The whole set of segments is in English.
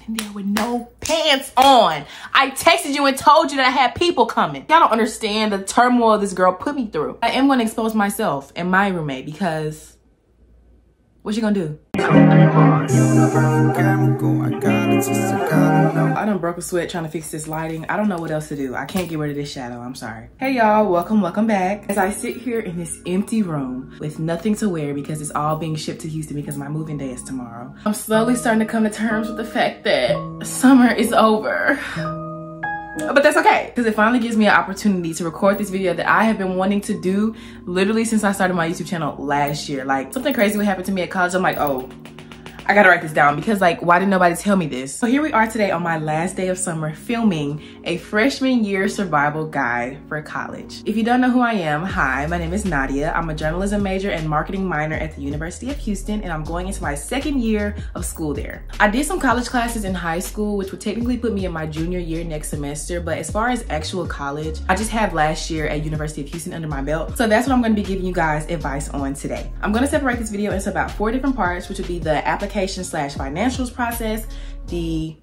in there with no pants on. I texted you and told you that I had people coming. Y'all don't understand the turmoil this girl put me through. I am gonna expose myself and my roommate because what you gonna do? I done broke a sweat trying to fix this lighting. I don't know what else to do. I can't get rid of this shadow. I'm sorry. Hey y'all, welcome back. As I sit here in this empty room with nothing to wear because it's all being shipped to Houston because my moving day is tomorrow. I'm slowly starting to come to terms with the fact that summer is over. But that's okay, because it finally gives me an opportunity to record this video that I have been wanting to do literally since I started my YouTube channel last year. Like, something crazy would happen to me at college. I'm like, oh, I gotta write this down because, like, why didn't nobody tell me this? So here we are today on my last day of summer filming a freshman year survival guide for college. If you don't know who I am, hi, my name is Nadia. I'm a journalism major and marketing minor at the University of Houston, and I'm going into my second year of school there. I did some college classes in high school, which would technically put me in my junior year next semester, but as far as actual college, I just have last year at University of Houston under my belt. So that's what I'm gonna be giving you guys advice on today. I'm gonna separate this video into about 4 different parts, which would be the application / financials process, the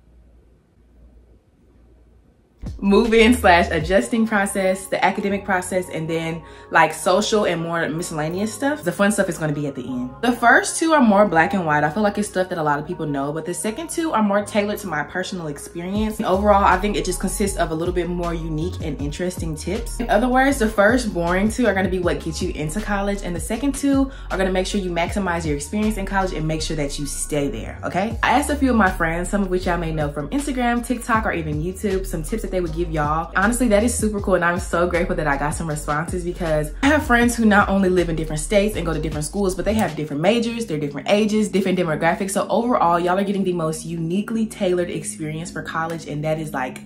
move-in / adjusting process, the academic process, and then like social and more miscellaneous stuff. The fun stuff is going to be at the end. The first 2 are more black and white. I feel like it's stuff that a lot of people know, but the second 2 are more tailored to my personal experience. And overall, I think it just consists of a little bit more unique and interesting tips. In other words, the first boring 2 are going to be what gets you into college, and the second 2 are going to make sure you maximize your experience in college and make sure that you stay there, okay? I asked a few of my friends, some of which y'all may know from Instagram, TikTok, or even YouTube, some tips that they would give y'all. Honestly, that is super cool, and I'm so grateful that I got some responses because I have friends who not only live in different states and go to different schools, but they have different majors, they're different ages, different demographics. So overall, y'all are getting the most uniquely tailored experience for college, and that is like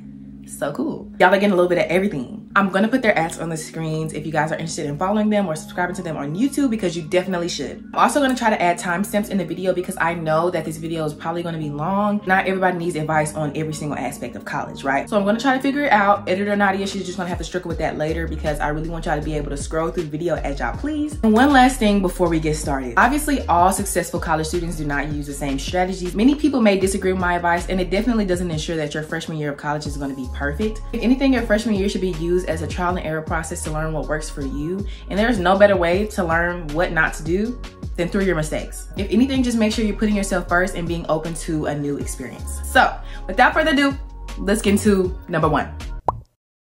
so cool. Y'all are getting a little bit of everything. I'm gonna put their ads on the screens if you guys are interested in following them or subscribing to them on YouTube, because you definitely should. I'm also gonna try to add timestamps in the video because I know that this video is probably gonna be long. Not everybody needs advice on every single aspect of college, right? So I'm gonna try to figure it out. Editor Nadia, she's just gonna have to struggle with that later because I really want y'all to be able to scroll through the video as y'all please. And one last thing before we get started. Obviously, all successful college students do not use the same strategies. Many people may disagree with my advice, and it definitely doesn't ensure that your freshman year of college is gonna be perfect. If anything, your freshman year should be used as a trial and error process to learn what works for you. And there's no better way to learn what not to do than through your mistakes. If anything, just make sure you're putting yourself first and being open to a new experience. So without further ado, let's get into number 1.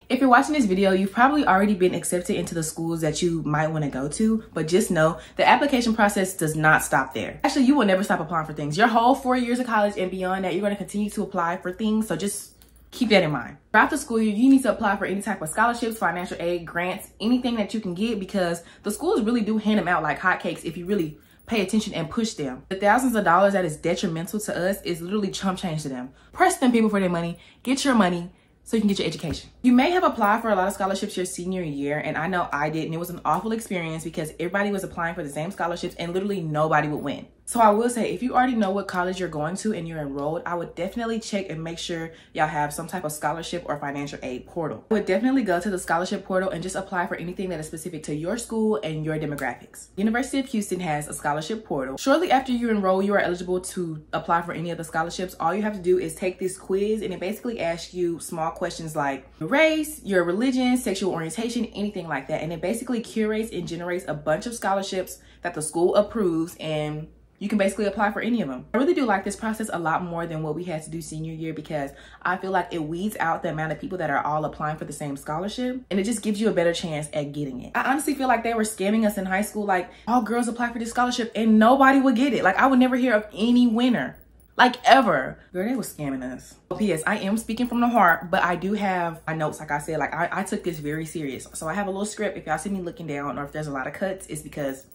If you're watching this video, you've probably already been accepted into the schools that you might want to go to, but just know the application process does not stop there. Actually, you will never stop applying for things. Your whole 4 years of college and beyond that, you're going to continue to apply for things, so just keep that in mind. Throughout the school year, you need to apply for any type of scholarships, financial aid, grants, anything that you can get, because the schools really do hand them out like hotcakes if you really pay attention and push them. The thousands of dollars that is detrimental to us is literally chump change to them. Press them people for their money, get your money, so you can get your education. You may have applied for a lot of scholarships your senior year, and I know I did, and it was an awful experience because everybody was applying for the same scholarships and literally nobody would win. So I will say, if you already know what college you're going to and you're enrolled, I would definitely check and make sure y'all have some type of scholarship or financial aid portal. I would definitely go to the scholarship portal and just apply for anything that is specific to your school and your demographics. University of Houston has a scholarship portal. Shortly after you enroll, you are eligible to apply for any of the scholarships. All you have to do is take this quiz, and it basically asks you small questions like your race, your religion, sexual orientation, anything like that. And it basically curates and generates a bunch of scholarships that the school approves, and you can basically apply for any of them. I really do like this process a lot more than what we had to do senior year because I feel like it weeds out the amount of people that are all applying for the same scholarship, and it just gives you a better chance at getting it. I honestly feel like they were scamming us in high school, like all girls apply for this scholarship and nobody would get it. Like I would never hear of any winner, like ever. Girl, they was scamming us. P.S. I am speaking from the heart, but I do have my notes. Like I said, like I took this very serious. So I have a little script. If y'all see me looking down or if there's a lot of cuts, it's because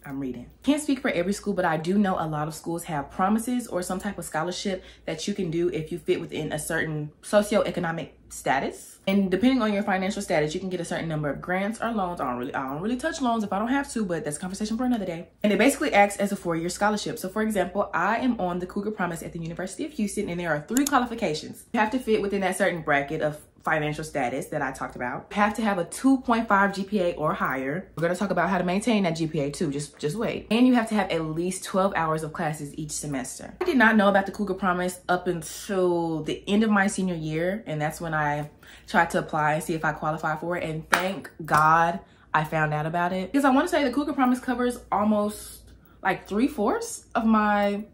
I'm reading. Can't speak for every school, but I do know a lot of schools have promises or some type of scholarship that you can do if you fit within a certain socioeconomic status. And depending on your financial status, you can get a certain number of grants or loans. I don't really touch loans if I don't have to, but that's a conversation for another day. And it basically acts as a 4-year scholarship. So for example, I am on the Cougar Promise at the University of Houston, and there are 3 qualifications. You have to fit within that certain bracket of financial status that I talked about. You have to have a 2.5 GPA or higher. We're gonna talk about how to maintain that GPA too, just wait. And you have to have at least 12 hours of classes each semester. I did not know about the Cougar Promise up until the end of my senior year, and that's when I tried to apply and see if I qualify for it, and thank God I found out about it. Because I wanna say the Cougar Promise covers almost like 3/4 of my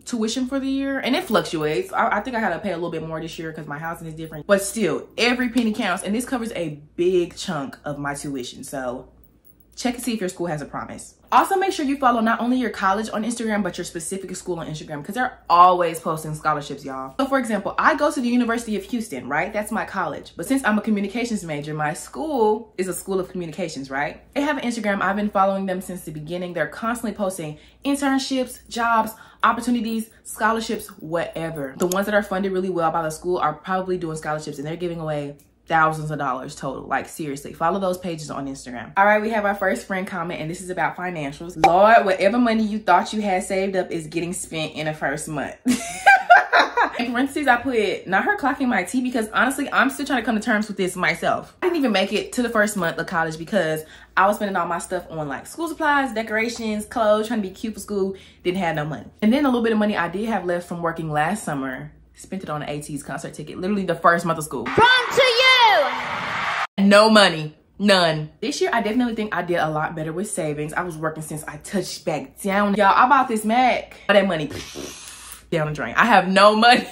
tuition for the year, and it fluctuates. I think I gotta pay a little bit more this year because my housing is different, but still every penny counts, and this covers a big chunk of my tuition. So check and see if your school has a promise. Also, make sure you follow not only your college on Instagram, but your specific school on Instagram, because they're always posting scholarships, y'all. So for example, I go to the University of Houston, right? That's my college. But since I'm a communications major, my school is a school of communications, right? They have an Instagram. I've been following them since the beginning. They're constantly posting internships, jobs, opportunities, scholarships, whatever. The ones that are funded really well by the school are probably doing scholarships, and they're giving away thousands of dollars total. Like, seriously, follow those pages on Instagram. All right, we have our first friend comment, and this is about financials. Lord, whatever money you thought you had saved up is getting spent in the first month. In parentheses, I put, not her clocking my tea, because honestly, I'm still trying to come to terms with this myself. I didn't even make it to the first month of college because I was spending all my stuff on like school supplies, decorations, clothes, trying to be cute for school, didn't have no money. And then a little bit of money I did have left from working last summer, spent it on an AT's concert ticket, literally the first month of school. Wrong to you! No money. None. This year, I definitely think I did a lot better with savings. I was working since I touched back down. Y'all, I bought this Mac. All that money down the drain. I have no money.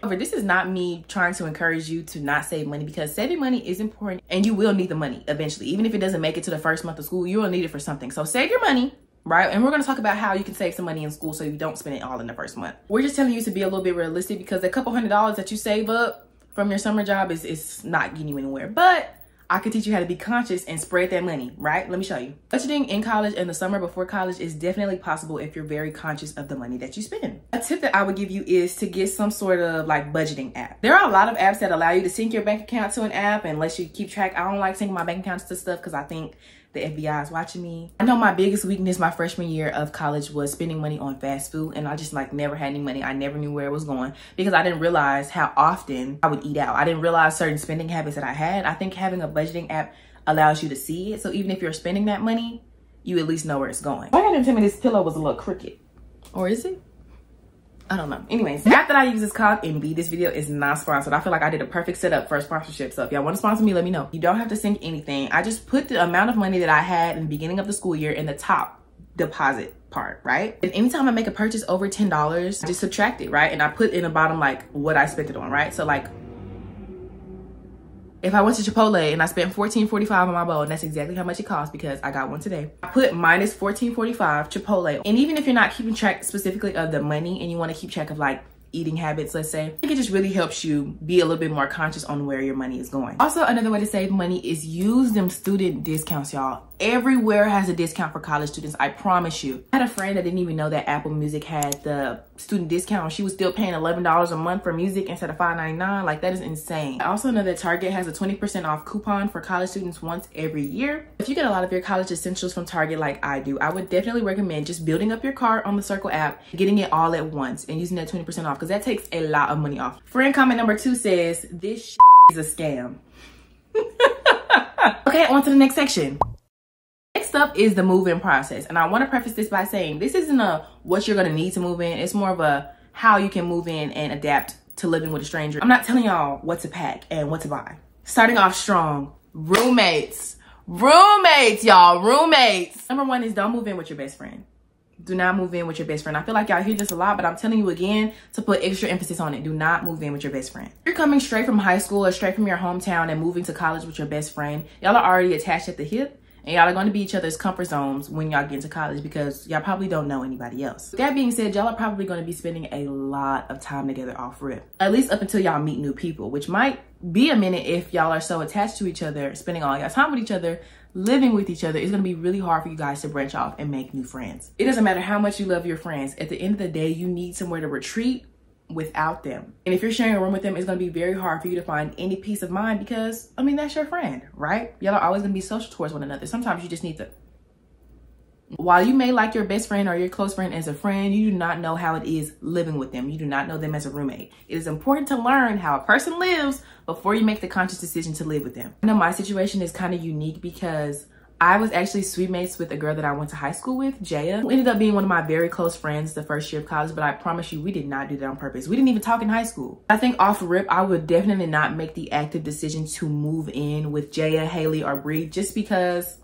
But this is not me trying to encourage you to not save money, because saving money is important and you will need the money eventually. Even if it doesn't make it to the first month of school, you will need it for something. So save your money, right? And we're going to talk about how you can save some money in school so you don't spend it all in the first month. We're just telling you to be a little bit realistic, because a couple $100s that you save up from your summer job is not getting you anywhere. But I can teach you how to be conscious and spread that money, right? Let me show you. Budgeting in college and the summer before college is definitely possible if you're very conscious of the money that you spend. A tip that I would give you is to get some sort of like budgeting app. There are a lot of apps that allow you to sync your bank account to an app and let you keep track. I don't like syncing my bank accounts to stuff because I think the FBI is watching me. I know my biggest weakness my freshman year of college was spending money on fast food, and I just like never had any money. I never knew where it was going because I didn't realize how often I would eat out. I didn't realize certain spending habits that I had. I think having a budgeting app allows you to see it. So even if you're spending that money, you at least know where it's going. Why didn't tell me this pillow was a little crooked? Or is it? I don't know. Anyways, the app that I use is called MB. This video is not sponsored. I feel like I did a perfect setup for a sponsorship. So if y'all want to sponsor me, let me know. You don't have to sync anything. I just put the amount of money that I had in the beginning of the school year in the top deposit part, right? And anytime I make a purchase over $10, I just subtract it, right? And I put in the bottom like what I spent it on, right? So like, if I went to Chipotle and I spent $14.45 on my bowl, and that's exactly how much it cost because I got one today. I put minus $14.45 Chipotle. And even if you're not keeping track specifically of the money and you want to keep track of like eating habits, let's say, I think it just really helps you be a little bit more conscious on where your money is going. Also, another way to save money is use them student discounts, y'all. Everywhere has a discount for college students, I promise you. I had a friend that didn't even know that Apple Music had the student discount. She was still paying $11 a month for music instead of $5.99. Like, that is insane. I also know that Target has a 20% off coupon for college students once every year. If you get a lot of your college essentials from Target like I do, I would definitely recommend just building up your cart on the Circle app, getting it all at once, and using that 20% off, because that takes a lot of money off. Friend comment number 2 says, this shit is a scam. Okay, on to the next section. Next up is the move-in process. And I want to preface this by saying this isn't a what you're going to need to move in. It's more of a how you can move in and adapt to living with a stranger. I'm not telling y'all what to pack and what to buy. Starting off strong, roommates. Roommates, y'all, roommates. Number 1 is don't move in with your best friend. Do not move in with your best friend. I feel like y'all hear this a lot, but I'm telling you again to put extra emphasis on it. Do not move in with your best friend. If you're coming straight from high school or straight from your hometown and moving to college with your best friend, y'all are already attached at the hip. And y'all are going to be each other's comfort zones when y'all get into college because y'all probably don't know anybody else. That being said, y'all are probably going to be spending a lot of time together off rip. At least up until y'all meet new people, which might be a minute if y'all are so attached to each other, spending all y'all time with each other, living with each other. It's going to be really hard for you guys to branch off and make new friends. It doesn't matter how much you love your friends. At the end of the day, you need somewhere to retreat without them. And if you're sharing a room with them, it's going to be very hard for you to find any peace of mind because, I mean, that's your friend, right? Y'all are always going to be social towards one another. Sometimes you just need to While you may like your best friend or your close friend as a friend, you do not know how it is living with them. You do not know them as a roommate. It is important to learn how a person lives before you make the conscious decision to live with them. I know my situation is kind of unique because I was actually sweet mates with a girl that I went to high school with, Jaya, who ended up being one of my very close friends the first year of college, but I promise you, we did not do that on purpose. We didn't even talk in high school. I think off rip, I would definitely not make the active decision to move in with Jaya, Haley, or Bree just because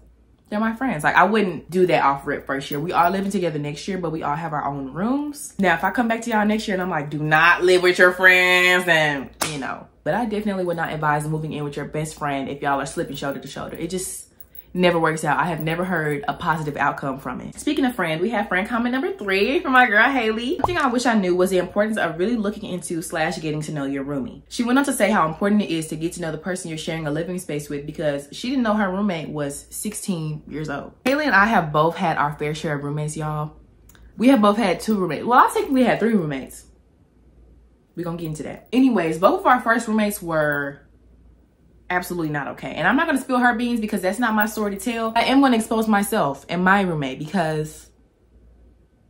they're my friends. Like, I wouldn't do that off rip first year. We are living together next year, but we all have our own rooms. Now, if I come back to y'all next year and I'm like, do not live with your friends, then, you know. But I definitely would not advise moving in with your best friend if y'all are slipping shoulder to shoulder. It just never works out. I have never heard a positive outcome from it. Speaking of friend, we have friend comment number 3 from my girl, Haley. One thing I wish I knew was the importance of really looking into / getting to know your roomie. She went on to say how important it is to get to know the person you're sharing a living space with because she didn't know her roommate was 16 years old. Haley and I have both had our fair share of roommates, y'all. We have both had 2 roommates. Well, I technically had 3 roommates. We're gonna get into that. Anyways, both of our first roommates were absolutely not okay. And I'm not going to spill her beans because that's not my story to tell. I am going to expose myself and my roommate because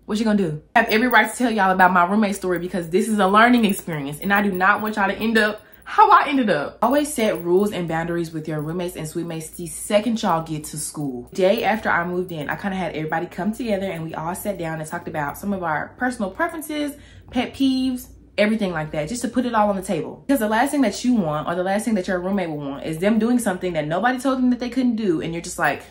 what you gonna do? I have every right to tell y'all about my roommate story because this is a learning experience and I do not want y'all to end up how I ended up. Always set rules and boundaries with your roommates and suite mates the second y'all get to school. The day after I moved in, I kind of had everybody come together and we all sat down and talked about some of our personal preferences, pet peeves, everything like that, just to put it all on the table. Because the last thing that you want or the last thing that your roommate will want is them doing something that nobody told them that they couldn't do and you're just like,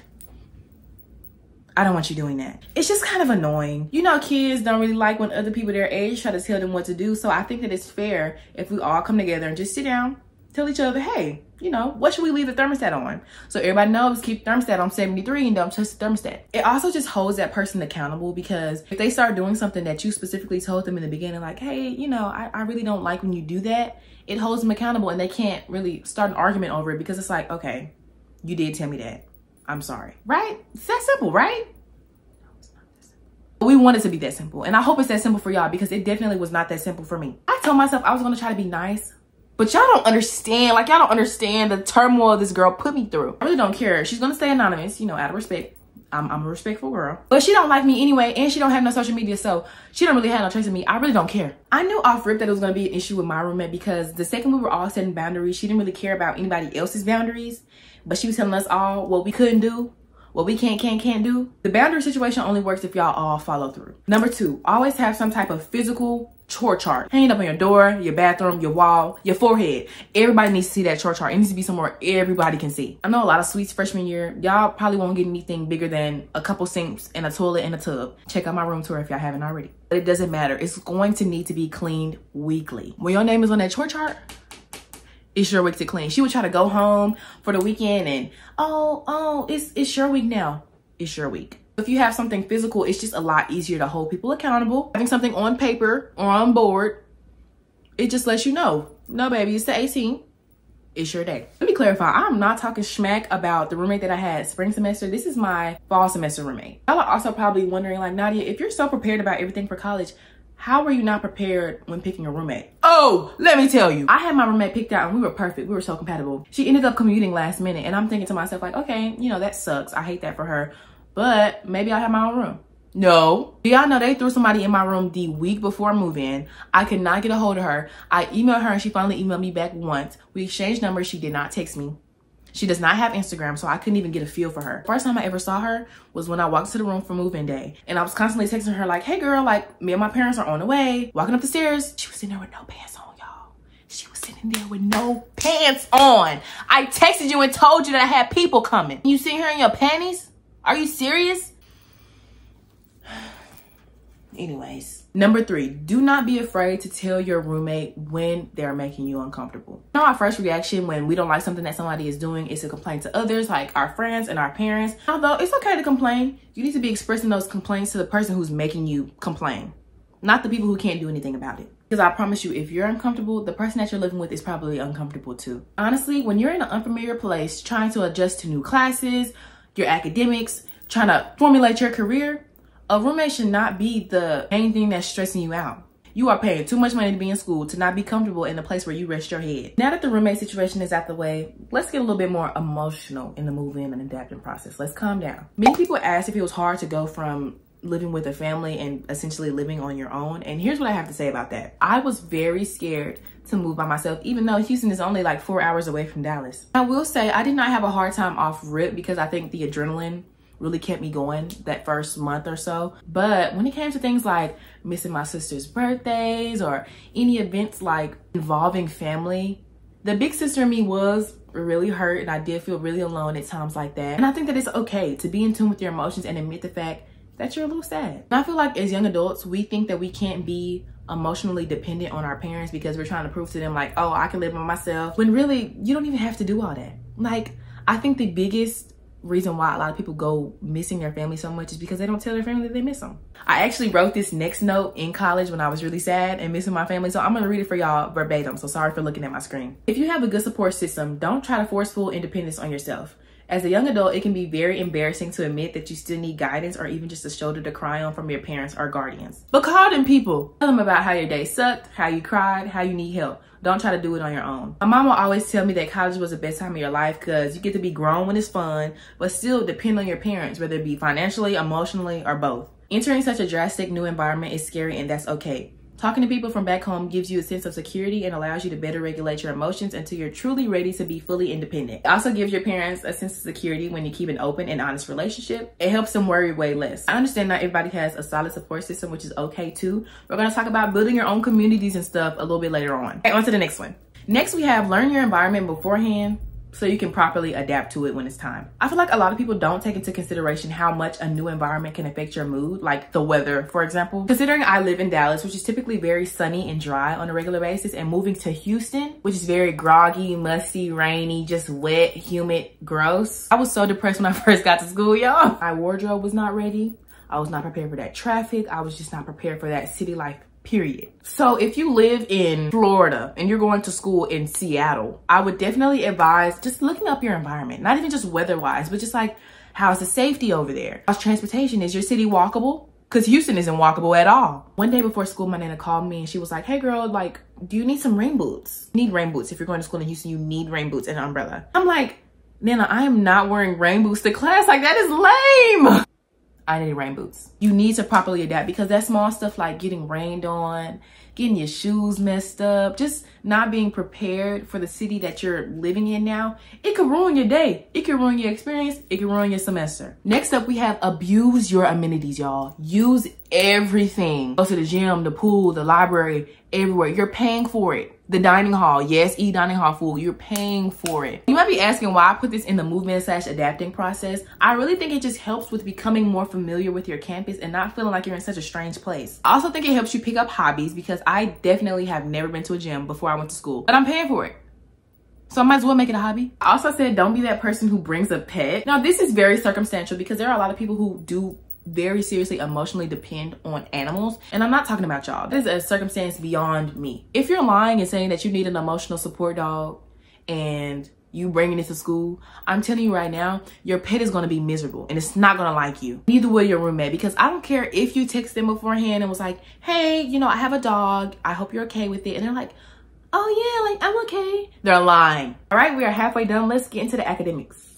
I don't want you doing that. It's just kind of annoying. You know, kids don't really like when other people their age try to tell them what to do. So I think that it's fair if we all come together and just sit down, tell each other, hey, you know, what should we leave the thermostat on? So everybody knows, keep the thermostat on 73 and don't touch the thermostat. It also just holds that person accountable because if they start doing something that you specifically told them in the beginning, like, hey, you know, I really don't like when you do that, it holds them accountable and they can't really start an argument over it because it's like, okay, you did tell me that. I'm sorry, right? It's that simple, right? No, it's not that simple. We want it to be that simple. And I hope it's that simple for y'all because it definitely was not that simple for me. I told myself I was gonna try to be nice, but y'all don't understand. Like, y'all don't understand the turmoil this girl put me through. I really don't care. She's gonna stay anonymous, you know, out of respect. I'm a respectful girl. But she don't like me anyway, and she don't have no social media, so she don't really have no trace of me. I really don't care. I knew off rip that it was gonna be an issue with my roommate because the second we were all setting boundaries, she didn't really care about anybody else's boundaries, but she was telling us all what we couldn't do, what we can't do. The boundary situation only works if y'all all follow through. Number 2, always have some type of physical chore chart. Hang it up on your door, your bathroom, your wall, your forehead. Everybody needs to see that chore chart. It needs to be somewhere everybody can see. I know a lot of suites freshman year, y'all probably won't get anything bigger than a couple sinks and a toilet and a tub. Check out my room tour if y'all haven't already. But it doesn't matter. It's going to need to be cleaned weekly. When your name is on that chore chart, it's your week to clean. She would try to go home for the weekend and, oh, it's your week now. It's your week. If you have something physical, it's just a lot easier to hold people accountable. Having something on paper or on board, it just lets you know, no, baby, it's the 18th. It's your day. Let me clarify. I'm not talking smack about the roommate that I had spring semester. This is my fall semester roommate. Y'all are also probably wondering, like, Nadia, if you're so prepared about everything for college, how were you not prepared when picking a roommate? Oh, let me tell you. I had my roommate picked out and we were perfect. We were so compatible. She ended up commuting last minute and I'm thinking to myself, like, okay, you know, that sucks. I hate that for her. But maybe I'll have my own room. No. Do y'all know they threw somebody in my room the week before move-in? I could not get a hold of her. I emailed her and she finally emailed me back once. We exchanged numbers. She did not text me. She does not have Instagram, so I couldn't even get a feel for her. First time I ever saw her was when I walked to the room for move-in day. And I was constantly texting her like, hey girl, like me and my parents are on the way. Walking up the stairs, she was sitting there with no pants on, y'all. She was sitting there with no pants on. I texted you and told you that I had people coming. You sitting here in your panties? Are you serious? Anyways, number 3, do not be afraid to tell your roommate when they're making you uncomfortable. You know, our first reaction when we don't like something that somebody is doing is to complain to others, like our friends and our parents. Although it's okay to complain, you need to be expressing those complaints to the person who's making you complain, not the people who can't do anything about it. Because I promise you, if you're uncomfortable, the person that you're living with is probably uncomfortable too. Honestly, when you're in an unfamiliar place, trying to adjust to new classes, your academics, trying to formulate your career, a roommate should not be the main thing that's stressing you out. You are paying too much money to be in school to not be comfortable in the place where you rest your head. Now that the roommate situation is out the way, let's get a little bit more emotional in the move-in and adapting process. Let's calm down. Many people asked if it was hard to go from living with a family and essentially living on your own. And here's what I have to say about that. I was very scared to move by myself, even though Houston is only like 4 hours away from Dallas. I will say I did not have a hard time off rip because I think the adrenaline really kept me going that first month or so. But when it came to things like missing my sister's birthdays or any events like involving family, the big sister in me was really hurt, and I did feel really alone at times like that. And I think that it's okay to be in tune with your emotions and admit the fact that you're a little sad. And I feel like as young adults, we think that we can't be emotionally dependent on our parents because we're trying to prove to them like, oh, I can live by myself, when really you don't even have to do all that. Like, I think the biggest reason why a lot of people go missing their family so much is because they don't tell their family that they miss them. I actually wrote this next note in college when I was really sad and missing my family, so I'm gonna read it for y'all verbatim, so sorry for looking at my screen. If you have a good support system, don't try to force full independence on yourself. As a young adult, it can be very embarrassing to admit that you still need guidance or even just a shoulder to cry on from your parents or guardians. But call them people. Tell them about how your day sucked, how you cried, how you need help. Don't try to do it on your own. My mom will always tell me that college was the best time of your life because you get to be grown when it's fun, but still depend on your parents, whether it be financially, emotionally, or both. Entering such a drastic new environment is scary, and that's okay. Talking to people from back home gives you a sense of security and allows you to better regulate your emotions until you're truly ready to be fully independent. It also gives your parents a sense of security when you keep an open and honest relationship. It helps them worry way less. I understand not everybody has a solid support system, which is okay too. We're gonna talk about building your own communities and stuff a little bit later on. Okay, on to the next one. Next, we have learn your environment beforehand so you can properly adapt to it when it's time. I feel like a lot of people don't take into consideration how much a new environment can affect your mood, like the weather, for example. Considering I live in Dallas, which is typically very sunny and dry on a regular basis, and moving to Houston, which is very groggy, musty, rainy, just wet, humid, gross. I was so depressed when I first got to school, y'all. My wardrobe was not ready. I was not prepared for that traffic. I was just not prepared for that city life, period. So if you live in Florida and you're going to school in Seattle, I would definitely advise just looking up your environment, not even just weather-wise, but just like, how's the safety over there? How's transportation? Is your city walkable? Because Houston isn't walkable at all. One day before school, my nana called me and she was like, hey girl, like, do you need some rain boots? You need rain boots. If you're going to school in Houston, you need rain boots and an umbrella. I'm like, Nana, I am not wearing rain boots to class. Like, that is lame. I need rain boots. You need to properly adapt because that small stuff like getting rained on, getting your shoes messed up, just not being prepared for the city that you're living in now, it could ruin your day. It could ruin your experience. It could ruin your semester. Next up, we have abuse your amenities, y'all. Use everything. Go to the gym, the pool, the library, everywhere. You're paying for it. The dining hall, yes, eat dining hall food. You're paying for it. You might be asking why I put this in the movement/adapting process. I really think it just helps with becoming more familiar with your campus and not feeling like you're in such a strange place. I also think it helps you pick up hobbies because I definitely have never been to a gym before I went to school, but I'm paying for it. So I might as well make it a hobby. I also said don't be that person who brings a pet. Now this is very circumstantial because there are a lot of people who do very seriously emotionally depend on animals, and I'm not talking about y'all. This is a circumstance beyond me. If you're lying and saying that you need an emotional support dog and you bringing it to school, I'm telling you right now, your pet is going to be miserable and it's not going to like you. Neither will your roommate, because I don't care if you text them beforehand and was like, hey, you know, I have a dog, I hope you're okay with it, and they're like, oh yeah, like I'm okay. They're lying. All right, we are halfway done. Let's get into the academics.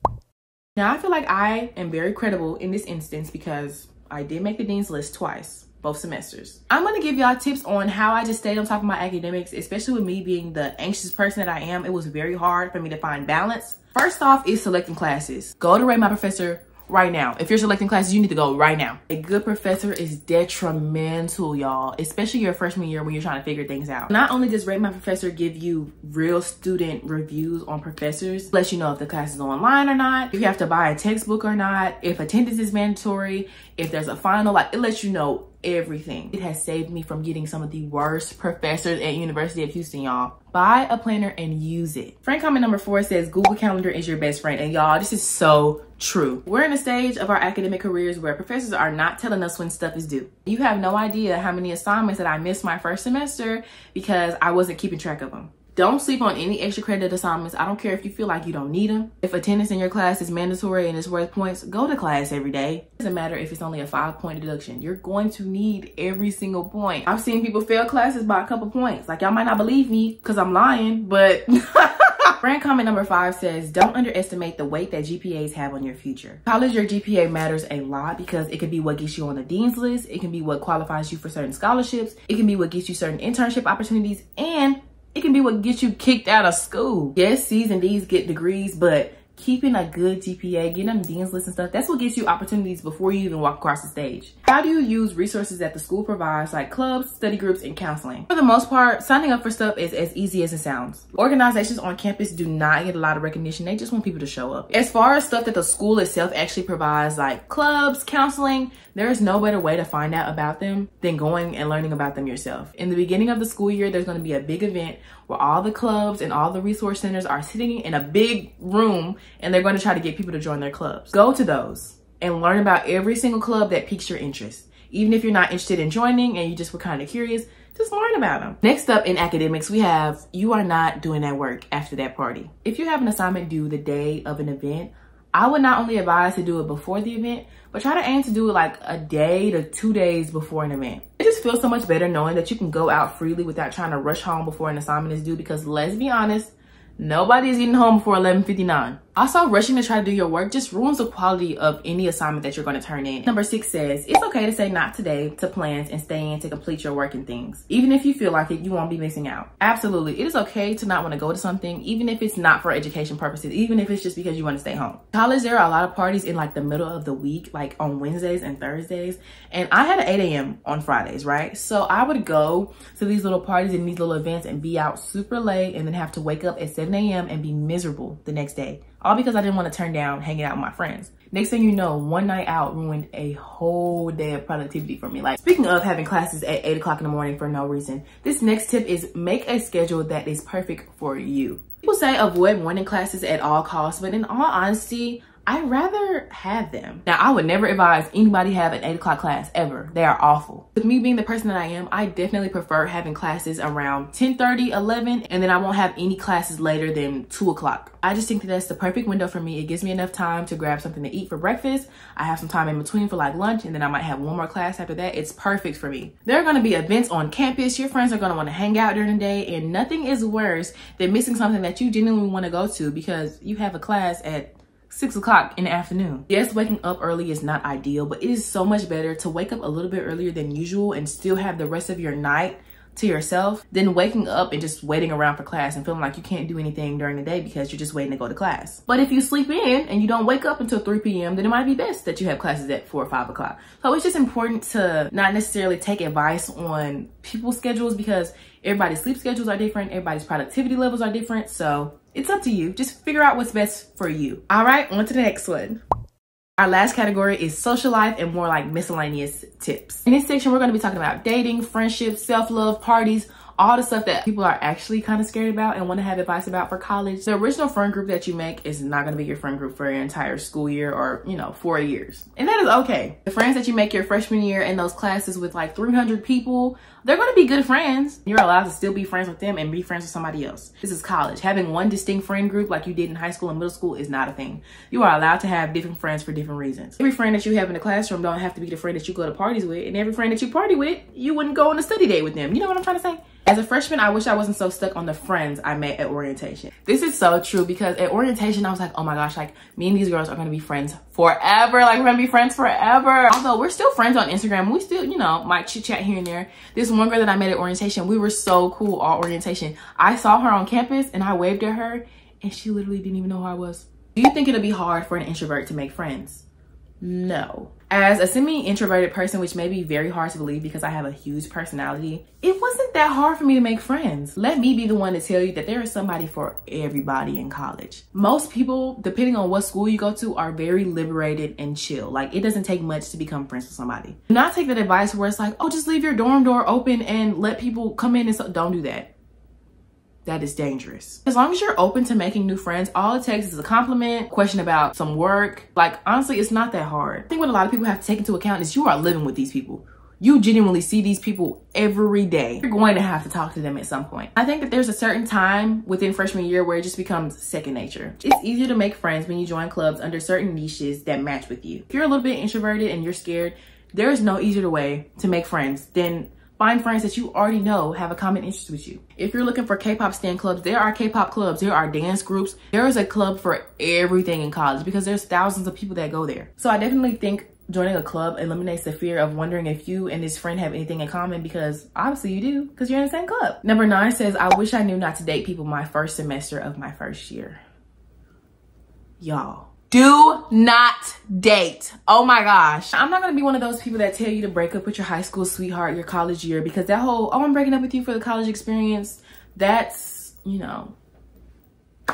Now, I feel like I am very credible in this instance because I did make the dean's list twice, both semesters. I'm gonna give y'all tips on how I just stayed on top of my academics, especially with me being the anxious person that I am. It was very hard for me to find balance. First off is selecting classes. Go to Rate My Professor right now. If you're selecting classes, you need to go right now. A good professor is detrimental, y'all, especially your freshman year when you're trying to figure things out. Not only does Rate My Professor give you real student reviews on professors, lets you know if the class is online or not, if you have to buy a textbook or not, if attendance is mandatory, if there's a final, like it lets you know everything. It has saved me from getting some of the worst professors at University of Houston, y'all. Buy a planner and use it. Friend comment number 4 says Google Calendar is your best friend. And y'all, this is so true. We're in a stage of our academic careers where professors are not telling us when stuff is due. You have no idea how many assignments that I missed my first semester because I wasn't keeping track of them. Don't sleep on any extra credit assignments. I don't care if you feel like you don't need them. If attendance in your class is mandatory and it's worth points, go to class every day. It doesn't matter if it's only a 5-point deduction. You're going to need every single point. I've seen people fail classes by a couple points. Like, y'all might not believe me because I'm lying, but brand comment number 5 says, don't underestimate the weight that GPAs have on your future. College, your GPA matters a lot because it can be what gets you on the dean's list. It can be what qualifies you for certain scholarships. It can be what gets you certain internship opportunities, and it can be what gets you kicked out of school. Yes, C's and D's get degrees, but keeping a good GPA, getting on the dean's list and stuff, that's what gets you opportunities before you even walk across the stage. How do you use resources that the school provides, like clubs, study groups, and counseling? For the most part, signing up for stuff is as easy as it sounds. Organizations on campus do not get a lot of recognition. They just want people to show up. As far as stuff that the school itself actually provides, like clubs, counseling, there is no better way to find out about them than going and learning about them yourself. In the beginning of the school year, there's going to be a big event where all the clubs and all the resource centers are sitting in a big room, and they're going to try to get people to join their clubs. Go to those and learn about every single club that piques your interest. Even if you're not interested in joining and you just were kind of curious, just learn about them. Next up in academics, we have, you are not doing that work after that party. If you have an assignment due the day of an event, I would not only advise to do it before the event, but try to aim to do it like a day to 2 days before an event. It just feels so much better knowing that you can go out freely without trying to rush home before an assignment is due, because let's be honest, nobody is getting home before 11:59. Also, rushing to try to do your work just ruins the quality of any assignment that you're going to turn in. Number 6 says, it's okay to say not today to plans and stay in to complete your work and things. Even if you feel like it, you won't be missing out. Absolutely. It is okay to not want to go to something, even if it's not for education purposes, even if it's just because you want to stay home. College, there are a lot of parties in like the middle of the week, like on Wednesdays and Thursdays. And I had an 8 a.m. on Fridays, right? So I would go to these little parties and these little events and be out super late and then have to wake up at 7 a.m. and be miserable the next day. All because I didn't want to turn down hanging out with my friends. Next thing you know, one night out ruined a whole day of productivity for me. Like, speaking of having classes at 8 o'clock in the morning for no reason, this next tip is make a schedule that is perfect for you. People say avoid morning classes at all costs, but in all honesty, I'd rather have them. Now, I would never advise anybody have an 8 o'clock class ever. They are awful. With me being the person that I am, I definitely prefer having classes around 10:30, 11, and then I won't have any classes later than 2 o'clock. I just think that that's the perfect window for me. It gives me enough time to grab something to eat for breakfast. I have some time in between for like lunch, and then I might have one more class after that. It's perfect for me. There are going to be events on campus. Your friends are going to want to hang out during the day, and nothing is worse than missing something that you genuinely want to go to because you have a class at 6 o'clock in the afternoon. Yes, waking up early is not ideal, but it is so much better to wake up a little bit earlier than usual and still have the rest of your night to yourself than waking up and just waiting around for class and feeling like you can't do anything during the day because you're just waiting to go to class. But if you sleep in and you don't wake up until 3 p.m., then it might be best that you have classes at 4 or 5 o'clock. So it's just important to not necessarily take advice on people's schedules because everybody's sleep schedules are different, everybody's productivity levels are different, so it's up to you. Just figure out what's best for you. All right, on to the next one. Our last category is social life and more like miscellaneous tips. In this section, we're going to be talking about dating, friendships, self-love, parties, all the stuff that people are actually kind of scared about and want to have advice about for college. The original friend group that you make is not going to be your friend group for your entire school year or, 4 years. And that is okay. The friends that you make your freshman year in those classes with like 300 people, they're going to be good friends. You're allowed to still be friends with them and be friends with somebody else. This is college. Having one distinct friend group like you did in high school and middle school is not a thing. You are allowed to have different friends for different reasons. Every friend that you have in the classroom don't have to be the friend that you go to parties with, and every friend that you party with, you wouldn't go on a study date with them. You know what I'm trying to say? As a freshman, I wish I wasn't so stuck on the friends I met at orientation. This is so true because at orientation, I was like, oh my gosh, like me and these girls are gonna be friends forever. Like we're gonna be friends forever. Although we're still friends on Instagram. We still, might chit chat here and there. This one girl that I met at orientation, we were so cool all orientation. I saw her on campus and I waved at her and she literally didn't even know who I was. Do you think it'll be hard for an introvert to make friends? No. As a semi-introverted person, which may be very hard to believe because I have a huge personality, it wasn't that hard for me to make friends. Let me be the one to tell you that there is somebody for everybody in college. Most people, depending on what school you go to, are very liberated and chill. Like, it doesn't take much to become friends with somebody. Do not take that advice where it's like, oh, just leave your dorm door open and let people come in and so. Don't do that. That is dangerous. As long as you're open to making new friends, all it takes is a compliment, question about some work. Like, honestly, it's not that hard. I think what a lot of people have to take into account is you are living with these people. you genuinely see these people every day. You're going to have to talk to them at some point. I think that there's a certain time within freshman year where it just becomes second nature. It's easier to make friends when you join clubs under certain niches that match with you. If you're a little bit introverted and you're scared, there is no easier way to make friends than find friends that you already know have a common interest with you. If you're looking for K-pop stan clubs, there are K-pop clubs, there are dance groups. There is a club for everything in college because there's thousands of people that go there. So I definitely think joining a club eliminates the fear of wondering if you and this friend have anything in common, because obviously you do, because you're in the same club. Number 9 says, I wish I knew not to date people my first semester of my first year. Y'all, do not date. Oh my gosh. I'm not gonna be one of those people that tell you to break up with your high school sweetheart your college year, because that whole, oh, I'm breaking up with you for the college experience, that's, you know,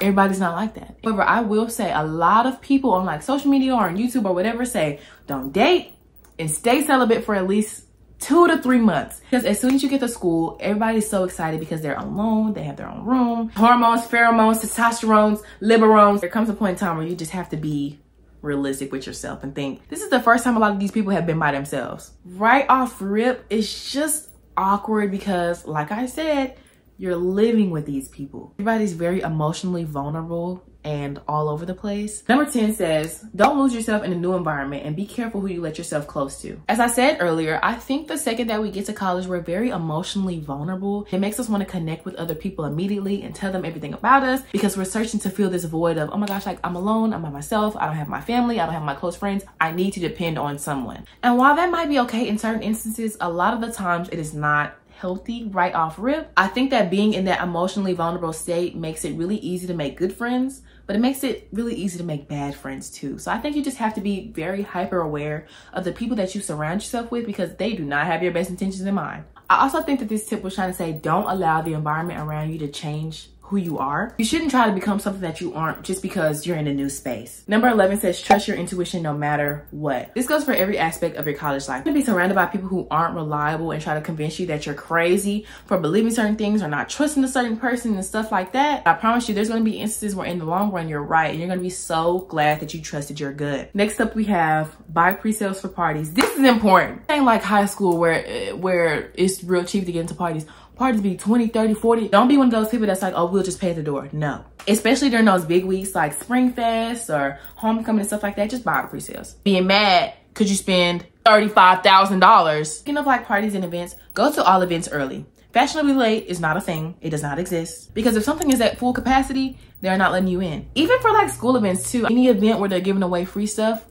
everybody's not like that. However, I will say a lot of people on like social media or on YouTube or whatever say, don't date and stay celibate for at least 2 to 3 months. Because as soon as you get to school, everybody's so excited because they're alone, they have their own room. Hormones, pheromones, testosterones, liberones. There comes a point in time where you just have to be realistic with yourself and think, this is the first time a lot of these people have been by themselves. Right off rip, it's just awkward because, like I said, you're living with these people. Everybody's very emotionally vulnerable and all over the place. Number 10 says, don't lose yourself in a new environment and be careful who you let yourself close to. As I said earlier, I think the second that we get to college, we're very emotionally vulnerable. It makes us want to connect with other people immediately and tell them everything about us, because we're searching to fill this void of, oh my gosh, like I'm alone, I'm by myself, I don't have my family, I don't have my close friends, I need to depend on someone. And while that might be okay in certain instances, a lot of the times it is not healthy right off rip. I think that being in that emotionally vulnerable state makes it really easy to make good friends, but it makes it really easy to make bad friends too. So I think you just have to be very hyper aware of the people that you surround yourself with, because they do not have your best intentions in mind. I also think that this tip was trying to say, don't allow the environment around you to change who you are. You shouldn't try to become something that you aren't just because you're in a new space. Number 11 says, trust your intuition no matter what. This goes for every aspect of your college life. You're gonna be surrounded by people who aren't reliable and try to convince you that you're crazy for believing certain things or not trusting a certain person and stuff like that. I promise you, there's gonna be instances where in the long run, you're right. And you're gonna be so glad that you trusted your gut. Next up, we have buy pre-sales for parties. This is important. It ain't like high school where it's real cheap to get into parties. Parties be 20, 30, 40. Don't be one of those people that's like, oh, we'll just pay at the door. No. Especially during those big weeks like Spring Fest or homecoming and stuff like that, just buy the pre-sales. Being mad, could you spend $35,000? Speaking of like parties and events, go to all events early. Fashionably late is not a thing. It does not exist. Because if something is at full capacity, they're not letting you in. Even for like school events too. Any event where they're giving away free stuff,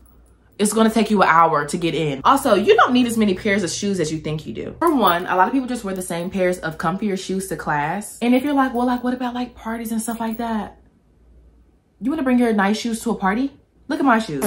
it's gonna take you an hour to get in. Also, you don't need as many pairs of shoes as you think you do. For one, a lot of people just wear the same pairs of comfier shoes to class. And if you're like, well, like what about like parties and stuff like that? You wanna bring your nice shoes to a party? Look at my shoes.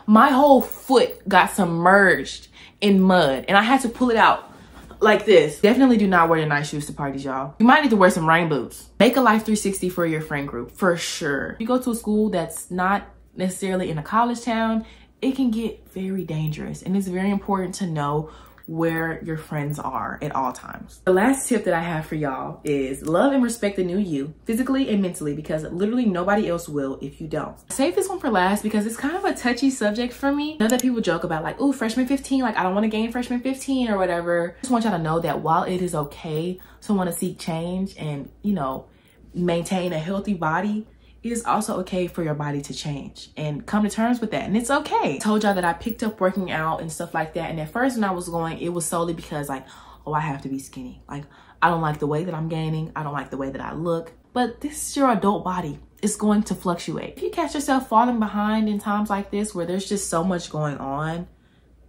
My whole foot got submerged in mud and I had to pull it out like this. Definitely do not wear your nice shoes to parties, y'all. You might need to wear some rain boots. Make a life 360 for your friend group, for sure. If you go to a school that's not necessarily in a college town, it can get very dangerous, and it's very important to know where your friends are at all times. The last tip that I have for y'all is love and respect the new you, physically and mentally, because literally nobody else will if you don't. I saved this one for last because it's kind of a touchy subject for me. I know that people joke about like, oh, freshman 15, like I don't want to gain freshman 15 or whatever. I just want y'all to know that while it is okay to want to seek change and, you know, maintain a healthy body, it is also okay for your body to change and come to terms with that. And it's okay. I told y'all that I picked up working out and stuff like that. And at first when I was going, it was solely because like, oh, I have to be skinny. Like, I don't like the way that I'm gaining. I don't like the way that I look. But this is your adult body. It's going to fluctuate. If you catch yourself falling behind in times like this where there's just so much going on,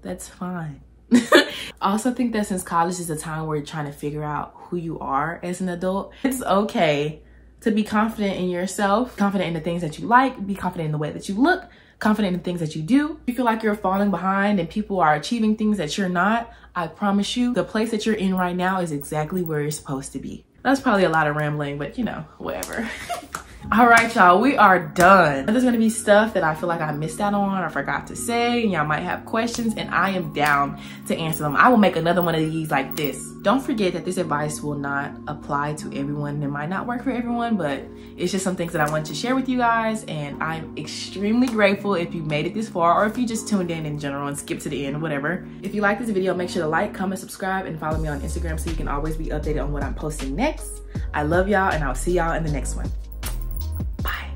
that's fine. I also think that since college is a time where you're trying to figure out who you are as an adult, it's okay to be confident in yourself, confident in the things that you like, be confident in the way that you look, confident in the things that you do. If you feel like you're falling behind and people are achieving things that you're not, I promise you, the place that you're in right now is exactly where you're supposed to be. That's probably a lot of rambling, but you know, whatever. All right, y'all, we are done. There's gonna be stuff that I feel like I missed out on or forgot to say, and y'all might have questions, and I am down to answer them. I will make another one of these like this. Don't forget that this advice will not apply to everyone. It might not work for everyone, but it's just some things that I wanted to share with you guys, and I'm extremely grateful if you made it this far, or if you just tuned in general and skipped to the end, whatever. If you like this video, make sure to like, comment, subscribe, and follow me on Instagram so you can always be updated on what I'm posting next. I love y'all, and I'll see y'all in the next one. Bye.